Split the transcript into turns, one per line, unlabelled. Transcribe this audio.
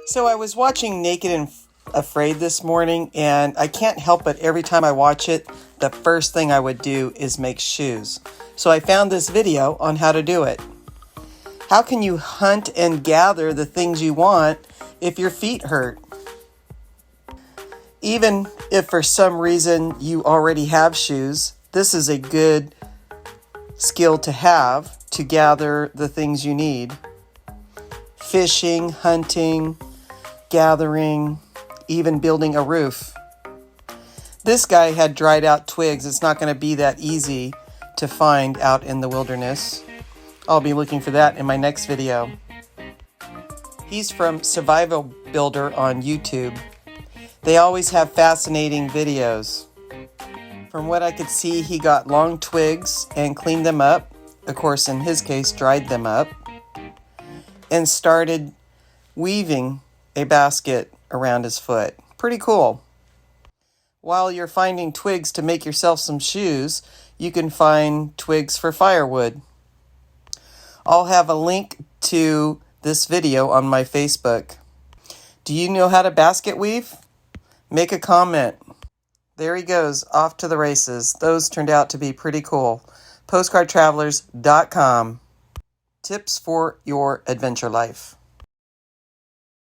So I was watching Naked and Afraid this morning, and I can't help but every time I watch it, the first thing I would do is make shoes. So I found this video on how to do it. How can you hunt and gather the things you want if your feet hurt? Even if for some reason you already have shoes, this is a good skill to have to gather the things you need. Fishing, hunting, gathering, even building a roof. This guy had dried out twigs. It's not going to be that easy to find out in the wilderness. I'll be looking for that in my next video. He's from Survival Builder on YouTube. They always have fascinating videos. From what I could see, he got long twigs and cleaned them up. Of course, in his case, dried them up. And started weaving a basket around his foot. Pretty cool. While you're finding twigs to make yourself some shoes, you can find twigs for firewood. I'll have a link to this video on my Facebook. Do you know how to basket weave? Make a comment. There he goes, off to the races. Those turned out to be pretty cool. PostcardTravelers.com. Tips for your adventure life.